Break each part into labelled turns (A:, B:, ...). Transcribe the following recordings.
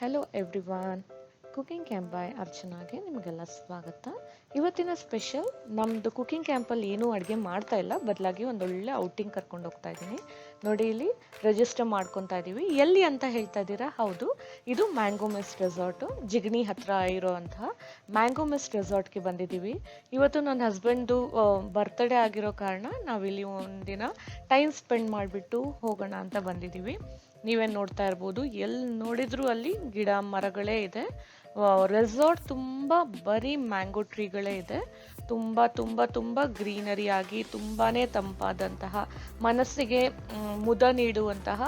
A: Hello everyone, cooking camp by ಅರ್ಚನಾಗೆ ನಿಮಗೆಲ್ಲ ಸ್ವಾಗತ. ಇವತ್ತಿನ ಸ್ಪೆಷಲ್ ನಮ್ಮದು ಕುಕಿಂಗ್ ಕ್ಯಾಂಪಲ್ಲಿ ಏನೂ ಅಡುಗೆ ಮಾಡ್ತಾ ಇಲ್ಲ, ಬದಲಾಗಿ ಒಂದೊಳ್ಳೆ ಔಟಿಂಗ್ ಕರ್ಕೊಂಡು ಹೋಗ್ತಾ ಇದ್ದೀನಿ. ನೋಡಿ, ಇಲ್ಲಿ ರಿಜಿಸ್ಟರ್ ಮಾಡ್ಕೊತಾ ಇದ್ದೀವಿ. ಎಲ್ಲಿ ಅಂತ ಹೇಳ್ತಾ ಇದ್ದೀರಾ? ಹೌದು, ಇದು ಮ್ಯಾಂಗೋ ಮಿಸ್ಟ್ ರೆಸಾರ್ಟು, ಜಿಗಣಿ ಹತ್ರ ಇರೋವಂತಹ ಮ್ಯಾಂಗೋ ಮಿಸ್ಟ್ ರೆಸಾರ್ಟ್ಗೆ ಬಂದಿದ್ದೀವಿ. ಇವತ್ತು ನನ್ನ ಹಸ್ಬೆಂಡ್ದು ಬರ್ತ್ಡೇ ಆಗಿರೋ ಕಾರಣ ನಾವಿಲ್ಲಿ ಒಂದಿನ ಟೈಮ್ ಸ್ಪೆಂಡ್ ಮಾಡಿಬಿಟ್ಟು ಹೋಗೋಣ ಅಂತ ಬಂದಿದ್ದೀವಿ. ನೀವೇನು ನೋಡ್ತಾ ಇರ್ಬೋದು, ಎಲ್ಲಿ ನೋಡಿದ್ರು ಅಲ್ಲಿ ಗಿಡ ಮರಗಳೇ ಇದೆ. ರೆಸಾರ್ಟ್ ತುಂಬ ಬರೀ ಮ್ಯಾಂಗೋ ಟ್ರೀಗಳೇ ಇದೆ. ತುಂಬ ತುಂಬ ತುಂಬ ಗ್ರೀನರಿ ಆಗಿ ತುಂಬಾ ತಂಪಾದಂತಹ, ಮನಸ್ಸಿಗೆ ಮುದ ನೀಡುವಂತಹ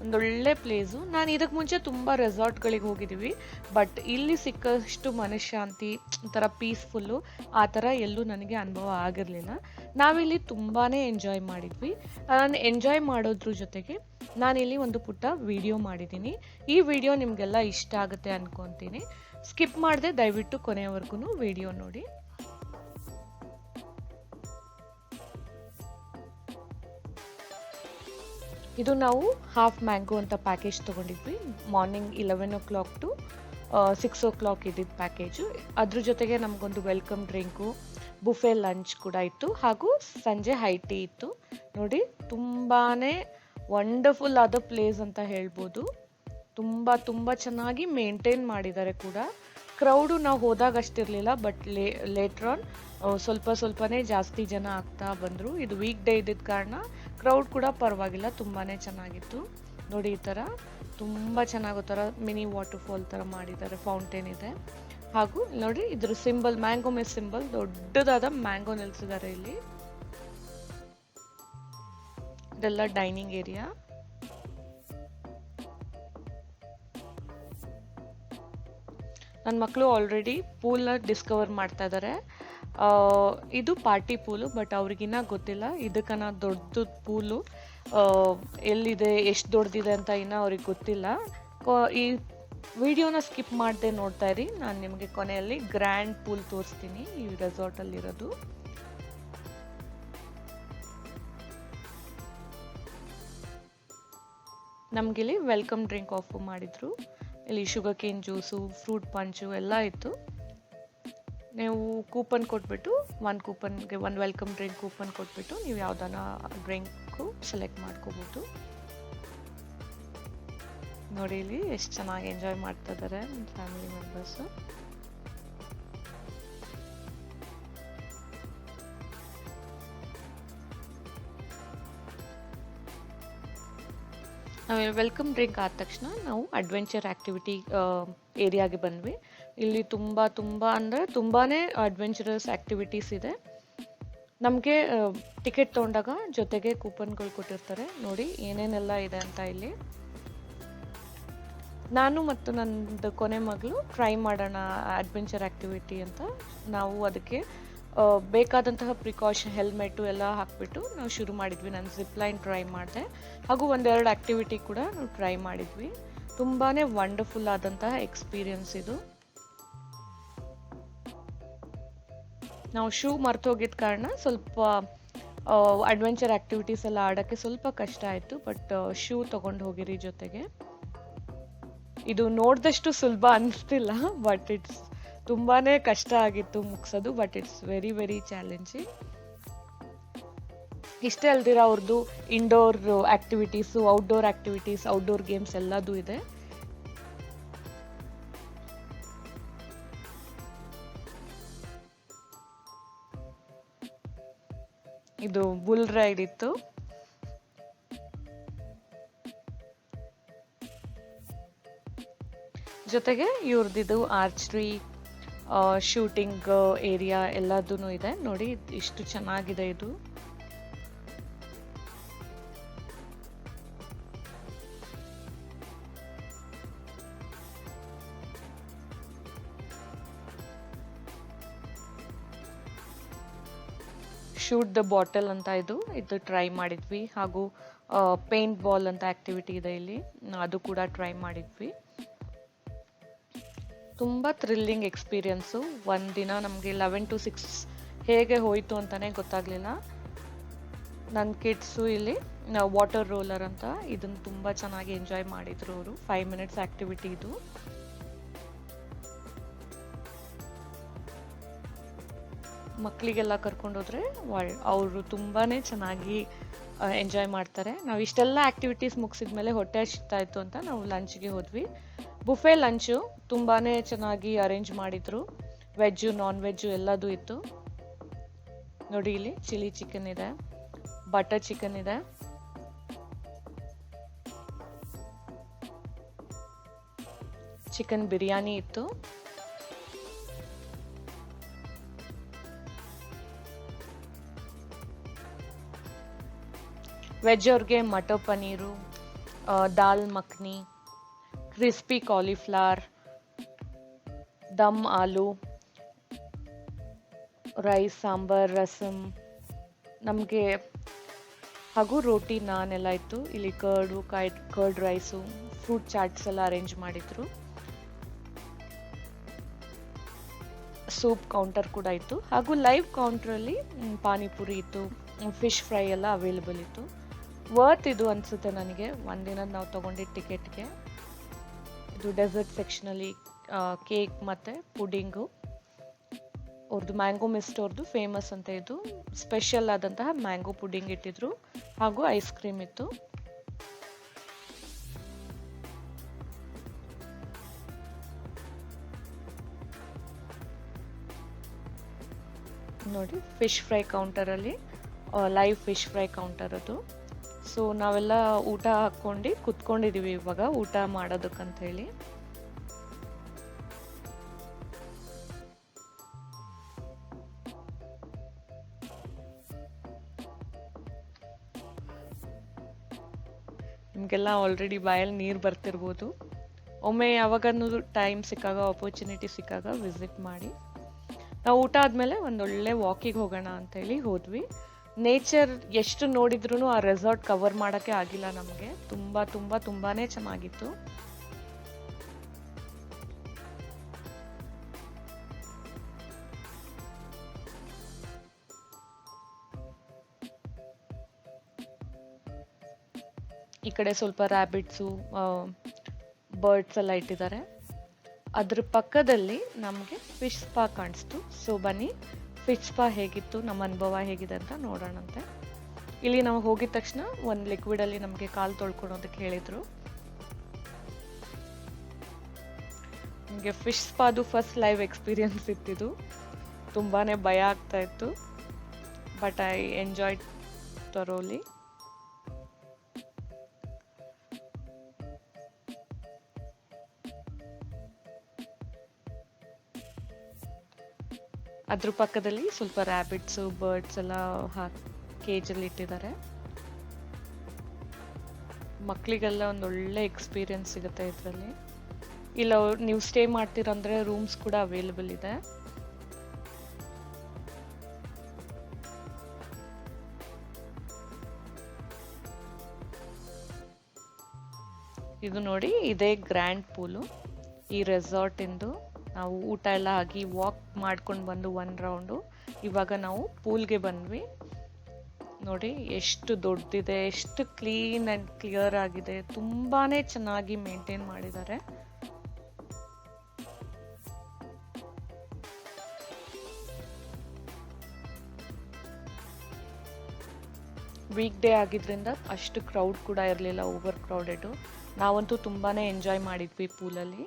A: ಒಂದೊಳ್ಳೆ ಪ್ಲೇಸು. ನಾನು ಇದಕ್ಕೆ ಮುಂಚೆ ತುಂಬ ರೆಸಾರ್ಟ್ಗಳಿಗೆ ಹೋಗಿದ್ದೀವಿ, ಬಟ್ ಇಲ್ಲಿ ಸಿಕ್ಕಷ್ಟು ಮನಃಶಾಂತಿ, ಒಂಥರ ಪೀಸ್ಫುಲ್ಲು, ಆ ಥರ ಎಲ್ಲೂ ನನಗೆ ಅನುಭವ ಆಗಿರಲಿಲ್ಲ. ನಾವಿಲ್ಲಿ ತುಂಬಾ ಎಂಜಾಯ್ ಮಾಡಿದ್ವಿ. ಎಂಜಾಯ್ ಮಾಡೋದ್ರ ಜೊತೆಗೆ ನಾನಿಲ್ಲಿ ಒಂದು ಪುಟ್ಟ ವಿಡಿಯೋ ಮಾಡಿದ್ದೀನಿ. ಈ ವಿಡಿಯೋ ನಿಮಗೆಲ್ಲ ಇಷ್ಟ ಆಗುತ್ತೆ ಅನ್ಕೊತೀನಿ. ಸ್ಕಿಪ್ ಮಾಡದೆ ದಯವಿಟ್ಟು ಕೊನೆಯವರೆಗೂ ವಿಡಿಯೋ ನೋಡಿ. ಇದು ನಾವು ಹಾಫ್ ಮ್ಯಾಂಗೋ ಅಂತ ಪ್ಯಾಕೇಜ್ ತೊಗೊಂಡಿದ್ವಿ. ಮಾರ್ನಿಂಗ್ 11 ಟು 6 ಇದ್ದಿದ್ದು ಪ್ಯಾಕೇಜು. ಅದ್ರ ಜೊತೆಗೆ ನಮಗೊಂದು ವೆಲ್ಕಮ್ ಡ್ರಿಂಕು, ಬುಫೆ ಲಂಚ್ ಕೂಡ ಇತ್ತು, ಹಾಗೂ ಸಂಜೆ ಹೈ ಟೀ ಇತ್ತು. ನೋಡಿ, ತುಂಬಾ ವಂಡರ್ಫುಲ್ ಆದ ಪ್ಲೇಸ್ ಅಂತ ಹೇಳ್ಬೋದು. ತುಂಬ ತುಂಬ ಚೆನ್ನಾಗಿ ಮೇಂಟೈನ್ ಮಾಡಿದ್ದಾರೆ ಕೂಡ. ಕ್ರೌಡು ನಾವು ಹೋದಾಗ ಅಷ್ಟಿರಲಿಲ್ಲ, ಬಟ್ ಲೇಟರ್ ಆನ್ ಸ್ವಲ್ಪನೇ ಜಾಸ್ತಿ ಜನ ಆಗ್ತಾ ಬಂದರು. ಇದು ವೀಕ್ ಡೇ ಇದ್ದಿದ್ದ ಕಾರಣ ಕ್ರೌಡ್ ಕೂಡ ಪರವಾಗಿಲ್ಲ, ತುಂಬಾ ಚೆನ್ನಾಗಿತ್ತು. ನೋಡಿ, ಈ ಥರ ತುಂಬ ಚೆನ್ನಾಗೋ ಥರ ಮಿನಿ ವಾಟರ್ಫಾಲ್ ಥರ ಮಾಡಿದ್ದಾರೆ, ಫೌಂಟೇನ್ ಇದೆ. ಹಾಗೂ ನೋಡಿ, ಇದ್ರ ಸಿಂಬಲ್, ಮ್ಯಾಂಗೋ ಮಿಸ್ ಸಿಂಬಲ್, ದೊಡ್ಡದಾದ ಮ್ಯಾಂಗೋ ನಿಲ್ಸಿದ್ದಾರೆ ಇಲ್ಲಿ. ಇದೆಲ್ಲ ಡೈನಿಂಗ್ ಏರಿಯಾ. ನನ್ನ ಮಕ್ಕಳು ಆಲ್ರೆಡಿ ಪೂಲ್ನ ಡಿಸ್ಕವರ್ ಮಾಡ್ತಾ ಇದ್ದಾರೆ. ಇದು ಪಾರ್ಟಿ ಪೂಲು, ಬಟ್ ಅವ್ರಿಗಿನ್ನ ಗೊತ್ತಿಲ್ಲ ಇದಕ್ಕನ್ನ ದೊಡ್ಡದು ಪೂಲು ಎಲ್ಲಿದೆ, ಎಷ್ಟು ದೊಡ್ಡದಿದೆ ಅಂತ ಇನ್ನೂ ಅವ್ರಿಗೆ ಗೊತ್ತಿಲ್ಲ. ಈ ವಿಡಿಯೋನ ಸ್ಕಿಪ್ ಮಾಡದೆ ನೋಡ್ತಾ ಇರಿ. ನಾನು ನಿಮಗೆ ಕೊನೆಯಲ್ಲಿ ಗ್ರ್ಯಾಂಡ್ ಪೂಲ್ ತೋರಿಸ್ತೀನಿ ಈ ರೆಸಾರ್ಟಲ್ಲಿರೋದು. ನಮಗಿಲ್ಲಿ ವೆಲ್ಕಮ್ ಡ್ರಿಂಕ್ ಆಫರ್ ಮಾಡಿದ್ರು. ಇಲ್ಲಿ ಶುಗರ್ ಕೇನ್ ಜ್ಯೂಸು, ಫ್ರೂಟ್ ಪಂಚು ಎಲ್ಲ ಇತ್ತು. ನೀವು ಕೂಪನ್ ಕೊಟ್ಬಿಟ್ಟು, ಒಂದು ವೆಲ್ಕಮ್ ಡ್ರಿಂಕ್ ಕೂಪನ್ ಕೊಟ್ಬಿಟ್ಟು ನೀವು ಯಾವ್ದಾನ ಡ್ರಿಂಕು ಸೆಲೆಕ್ಟ್ ಮಾಡ್ಕೋಬೋದು. ನೋಡಿ, ಇಲ್ಲಿ ಎಷ್ಟು ಚೆನ್ನಾಗಿ ಎಂಜಾಯ್ ಮಾಡ್ತಾ ಇದ್ದಾರೆ ಫ್ಯಾಮಿಲಿ ಮೆಂಬರ್ಸು. ನಾವು ವೆಲ್ಕಮ್ ಡ್ರಿಂಕ್ ಆದ ತಕ್ಷಣ ನಾವು ಅಡ್ವೆಂಚರ್ ಆ್ಯಕ್ಟಿವಿಟಿ ಏರಿಯಾಗೆ ಬಂದ್ವಿ. ಇಲ್ಲಿ ತುಂಬ ಅಂದರೆ ತುಂಬಾ ಅಡ್ವೆಂಚರಸ್ ಆ್ಯಕ್ಟಿವಿಟೀಸ್ ಇದೆ. ನಮಗೆ ಟಿಕೆಟ್ ತೊಗೊಂಡಾಗ ಜೊತೆಗೆ ಕೂಪನ್ಗಳು ಕೊಟ್ಟಿರ್ತಾರೆ. ನೋಡಿ ಏನೇನೆಲ್ಲ ಇದೆ ಅಂತ ಇಲ್ಲಿ. ನಾನು ಮತ್ತು ನನ್ನದು ಕೊನೆ ಮಗಳು ಟ್ರೈ ಮಾಡೋಣ ಅಡ್ವೆಂಚರ್ ಆ್ಯಕ್ಟಿವಿಟಿ ಅಂತ. ನಾವು ಅದಕ್ಕೆ ಬೇಕಾದಂತಹ ಪ್ರಿಕಾಷನ್, ಹೆಲ್ಮೆಟು ಎಲ್ಲ ಹಾಕ್ಬಿಟ್ಟು ನಾವು ಶುರು ಮಾಡಿದ್ವಿ. ನಾನು ಜಿಪ್ ಲೈನ್ ಟ್ರೈ ಮಾಡಿದೆ, ಹಾಗೂ ಒಂದೆರಡು ಆ್ಯಕ್ಟಿವಿಟಿ ಕೂಡ ನಾವು ಟ್ರೈ ಮಾಡಿದ್ವಿ. ತುಂಬಾ ವಂಡರ್ಫುಲ್ ಆದಂತಹ ಎಕ್ಸ್ಪೀರಿಯನ್ಸ್ ಇದು. ನಾವು ಶೂ ಮರ್ತೋಗಿದ್ದ ಕಾರಣ ಸ್ವಲ್ಪ ಅಡ್ವೆಂಚರ್ ಆ್ಯಕ್ಟಿವಿಟೀಸ್ ಎಲ್ಲ ಆಡೋಕ್ಕೆ ಸ್ವಲ್ಪ ಕಷ್ಟ ಆಯಿತು, ಬಟ್ ಶೂ ತೊಗೊಂಡು ಹೋಗಿರಿ ಜೊತೆಗೆ. ಇದು ನೋಡಿದಷ್ಟು ಸುಲಭ ಅನ್ನಿಸ್ತಿಲ್ಲ, ಬಟ್ ಇಟ್ಸ್ ತುಂಬಾ ಕಷ್ಟ ಆಗಿತ್ತು ಮುಗಿಸೋದು, but it's very very challenging. ಇಷ್ಟೇ ಅಲ್ದಿರ ಅವ್ರದ್ದು ಇಂಡೋರ್ ಆ್ಯಕ್ಟಿವಿಟೀಸು, ಔಟ್ಡೋರ್ ಗೇಮ್ಸ್ ಎಲ್ಲದೂ ಇದೆ. ಇದು ಬುಲ್ ರೈಡ್ ಇತ್ತು. ಜೊತೆಗೆ ಇವ್ರದ್ದು ಆರ್ಚರಿ, ಶೂಟಿಂಗ್ ಏರಿಯಾ ಎಲ್ಲದೂ ಇದೆ. ನೋಡಿ ಎಷ್ಟು ಚೆನ್ನಾಗಿದೆ ಇದು. ಶೂಟ್ ದ ಬಾಟಲ್ ಅಂತ ಇದು ಟ್ರೈ ಮಾಡಿದ್ವಿ. ಹಾಗೂ ಪೇಂಟ್ ಬಾಲ್ ಅಂತ ಆ್ಯಕ್ಟಿವಿಟಿ ಇದೆ ಇಲ್ಲಿ, ಅದು ಕೂಡ ಟ್ರೈ ಮಾಡಿದ್ವಿ. ತುಂಬ ಥ್ರಿಲ್ಲಿಂಗ್ ಎಕ್ಸ್ಪೀರಿಯನ್ಸು. ಒಂದಿನ ನಮಗೆ 11 to 6 ಹೇಗೆ ಹೋಯಿತು ಅಂತಲೇ ಗೊತ್ತಾಗಲಿಲ್ಲ. ನನ್ನ ಕಿಡ್ಸು ಇಲ್ಲಿ ವಾಟರ್ ರೋಲರ್ ಅಂತ ಇದನ್ನು ತುಂಬ ಚೆನ್ನಾಗಿ ಎಂಜಾಯ್ ಮಾಡಿದರು ಅವರು. 5 minutes ಆ್ಯಕ್ಟಿವಿಟಿ ಇದು. ಮಕ್ಕಳಿಗೆಲ್ಲ ಕರ್ಕೊಂಡೋದ್ರೆ ಅವರು ತುಂಬಾ ಚೆನ್ನಾಗಿ ಎಂಜಾಯ್ ಮಾಡ್ತಾರೆ. ನಾವು ಇಷ್ಟೆಲ್ಲ ಆ್ಯಕ್ಟಿವಿಟೀಸ್ ಮುಗಿಸಿದ್ಮೇಲೆ ಹೊಟ್ಟೆ ಹಸಿತಾ ಇತ್ತು ಅಂತ ನಾವು ಲಂಚ್ಗೆ ಹೋದ್ವಿ. ಬುಫೆ ಲಂಚು ತುಂಬಾ ಚೆನ್ನಾಗಿ ಅರೇಂಜ್ ಮಾಡಿದರು. ವೆಜ್ಜು ನಾನ್ ವೆಜ್ಜು ಎಲ್ಲದೂ ಇತ್ತು. ನೋಡಿ, ಇಲ್ಲಿ ಚಿಲ್ಲಿ ಚಿಕನ್ ಇದೆ, ಬಟರ್ ಚಿಕನ್ ಇದೆ, ಚಿಕನ್ ಬಿರಿಯಾನಿ ಇತ್ತು, ವೆಜ್ ಅವ್ರಿಗೆ ಮಟರ್ ಪನ್ನೀರು, ದಾಲ್ ಮಖನಿ, ಕ್ರಿಸ್ಪಿ ಕಾಲಿಫ್ಲವರ್, ದಮ್ ಆಲೂ, ರೈಸ್, ಸಾಂಬಾರ್, ರಸಮ್ ನಮಗೆ, ಹಾಗೂ ರೋಟಿ ನಾನ್ ಎಲ್ಲ ಇತ್ತು. ಇಲ್ಲಿ ಕರ್ಡ್ ರೈಸು, ಫ್ರೂಟ್ ಚಾಟ್ಸ್ ಎಲ್ಲ ಅರೇಂಜ್ ಮಾಡಿದ್ರು. ಸೂಪ್ ಕೌಂಟರ್ ಕೂಡ ಇತ್ತು, ಹಾಗೂ ಲೈವ್ ಕೌಂಟ್ರಲ್ಲಿ ಪಾನಿಪುರಿ ಇತ್ತು, ಫಿಶ್ ಫ್ರೈ ಎಲ್ಲ ಅವೈಲೇಬಲ್ ಇತ್ತು. ವರ್ತ್ ಇದು ಅನಿಸುತ್ತೆ ನನಗೆ, ಒಂದಿನ ನಾವು ತೊಗೊಂಡಿದ್ದ ಟಿಕೆಟ್ಗೆ. ಇದು ಡೆಸರ್ಟ್ ಸೆಕ್ಷನಲ್ಲಿ ಕೇಕ್ ಮತ್ತು ಪುಡಿಂಗು, ಅವ್ರದ್ದು ಮ್ಯಾಂಗೋ ಮಿಸ್ಟ್ ಅವ್ರದ್ದು ಫೇಮಸ್ ಅಂತ. ಇದು ಸ್ಪೆಷಲ್ ಆದಂತಹ ಮ್ಯಾಂಗೋ ಪುಡಿಂಗ್ ಇಟ್ಟಿದ್ರು, ಹಾಗೂ ಐಸ್ ಕ್ರೀಮ್ ಇತ್ತು. ನೋಡಿ, ಫಿಶ್ ಫ್ರೈ ಕೌಂಟರಲ್ಲಿ ಲೈವ್ ಫಿಶ್ ಫ್ರೈ ಕೌಂಟರ್ ಅದು. ಸೊ ನಾವೆಲ್ಲ ಊಟ ಹಾಕ್ಕೊಂಡು ಕುತ್ಕೊಂಡಿದ್ದೀವಿ ಇವಾಗ ಊಟ ಮಾಡೋದಕ್ಕಂತ ಹೇಳಿ. ನಿಮಗೆಲ್ಲ ಆಲ್ರೆಡಿ ಬಾಯಲ್ಲಿ ನೀರು ಬರ್ತಿರ್ಬೋದು. ಒಮ್ಮೆ ಯಾವಾಗನ್ನೋದು ಟೈಮ್ ಸಿಕ್ಕಾಗ, ಆಪರ್ಚುನಿಟಿ ಸಿಕ್ಕಾಗ ವಿಸಿಟ್ ಮಾಡಿ. ನಾವು ಊಟ ಆದಮೇಲೆ ಒಂದೊಳ್ಳೆ ವಾಕಿಗೆ ಹೋಗೋಣ ಅಂತೇಳಿ ಹೋದ್ವಿ. ನೇಚರ್ ಎಷ್ಟು ನೋಡಿದ್ರೂ ಆ ರೆಸಾರ್ಟ್ ಕವರ್ ಮಾಡೋಕ್ಕೆ ಆಗಿಲ್ಲ ನಮಗೆ. ತುಂಬಾ ಚೆನ್ನಾಗಿತ್ತು. ಈ ಕಡೆ ಸ್ವಲ್ಪ ರ್ಯಾಬಿಟ್ಸು, ಬರ್ಡ್ಸ್ ಎಲ್ಲ ಇಟ್ಟಿದ್ದಾರೆ. ಅದ್ರ ಪಕ್ಕದಲ್ಲಿ ನಮಗೆ ಫಿಶ್ ಸ್ಪಾ ಕಾಣಿಸ್ತು. ಸೊ ಬನ್ನಿ, ಫಿಶ್ ಸ್ಪಾ ಹೇಗಿತ್ತು, ನಮ್ಮ ಅನುಭವ ಹೇಗಿದೆ ಅಂತ ನೋಡೋಣಂತೆ. ಇಲ್ಲಿ ನಾವು ಹೋಗಿದ ತಕ್ಷಣ ಒಂದು ಲಿಕ್ವಿಡಲ್ಲಿ ನಮಗೆ ಕಾಲು ತೊಳ್ಕೊಳೋದಕ್ಕೆ ಹೇಳಿದರು. ನಮಗೆ ಫಿಶ್ ಸ್ಪಾದು ಫಸ್ಟ್ ಲೈವ್ ಎಕ್ಸ್ಪೀರಿಯನ್ಸ್ ಇತ್ತಿದು. ತುಂಬಾ ಭಯ ಆಗ್ತಾ ಇತ್ತು, ಬಟ್ ಐ ಎಂಜಾಯ್ಡ್ ಥರೋಲಿ. ಅದ್ರ ಪಕ್ಕದಲ್ಲಿ ಸ್ವಲ್ಪ ರ್ಯಾಬಿಟ್ಸು, ಬರ್ಡ್ಸ್ ಎಲ್ಲ ಕೇಜಲ್ಲಿ ಇಟ್ಟಿದ್ದಾರೆ. ಮಕ್ಕಳಿಗೆಲ್ಲ ಒಂದೊಳ್ಳೆ ಎಕ್ಸ್ಪೀರಿಯನ್ಸ್ ಸಿಗುತ್ತೆ ಇದರಲ್ಲಿ. ಇಲ್ಲ ನೀವು ಸ್ಟೇ ಮಾಡ್ತೀರಂದ್ರೆ ರೂಮ್ಸ್ ಕೂಡ ಅವೈಲೇಬಲ್ ಇದೆ. ಇದು ನೋಡಿ, ಇದೇ ಗ್ರ್ಯಾಂಡ್ ಪೂಲು ಈ ರೆಸಾರ್ಟ್ ಇಂದು. ನಾವು ಊಟ ಎಲ್ಲ ಆಗಿ ವಾಕ್ ಮಾಡ್ಕೊಂಡು ಬಂದು ಒಂದು ರೌಂಡು ಇವಾಗ ನಾವು ಪೂಲ್ಗೆ ಬಂದ್ವಿ. ನೋಡಿ ಎಷ್ಟು ದೊಡ್ಡದಿದೆ, ಎಷ್ಟು ಕ್ಲೀನ್ ಆ್ಯಂಡ್ ಕ್ಲಿಯರ್ ಆಗಿದೆ. ತುಂಬಾ ಚೆನ್ನಾಗಿ ಮೇಂಟೈನ್ ಮಾಡಿದ್ದಾರೆ. ವೀಕ್ ಡೇ ಆಗಿದ್ರಿಂದ ಅಷ್ಟು ಕ್ರೌಡ್ ಕೂಡ ಇರಲಿಲ್ಲ, ಓವರ್ ಕ್ರೌಡೆಡು. ನಾವಂತೂ ತುಂಬಾ ಎಂಜಾಯ್ ಮಾಡಿದ್ವಿ ಪೂಲಲ್ಲಿ.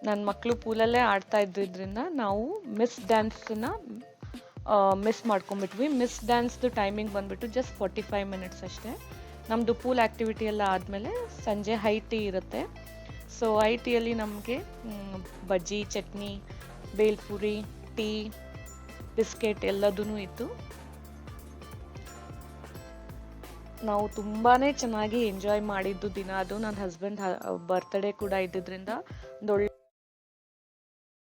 A: ನನ್ನ ಮಕ್ಕಳು ಪೂಲಲ್ಲೇ ಆಡ್ತಾ ಇದ್ದಿದ್ದರಿಂದ ನಾವು ಮಿಸ್ ಡ್ಯಾನ್ಸನ್ನ ಮಿಸ್ ಮಾಡ್ಕೊಂಡ್ಬಿಟ್ವಿ. ಮಿಸ್ ಡ್ಯಾನ್ಸ್ದು ಟೈಮಿಂಗ್ ಬಂದುಬಿಟ್ಟು ಜಸ್ಟ್ 45 ಮಿನಿಟ್ಸ್ ಅಷ್ಟೇ. ನಮ್ಮದು ಪೂಲ್ ಆ್ಯಕ್ಟಿವಿಟಿ ಎಲ್ಲ ಆದಮೇಲೆ ಸಂಜೆ ಹೈ ಟೀ ಇರುತ್ತೆ. ಸೊ ಹೈ ಟೀಯಲ್ಲಿ ನಮಗೆ ಬಜ್ಜಿ, ಚಟ್ನಿ, ಬೇಲ್ಪುರಿ, ಟೀ, ಬಿಸ್ಕೆಟ್ ಎಲ್ಲದೂ ಇತ್ತು. ನಾವು ತುಂಬಾ ಚೆನ್ನಾಗಿ ಎಂಜಾಯ್ ಮಾಡಿದ್ದು ದಿನ ಅದು. ನನ್ನ ಹಸ್ಬೆಂಡ್ ಬರ್ತ್ಡೇ ಕೂಡ ಇದ್ದಿದ್ದರಿಂದ ಒಂದೊಳ್ಳೆ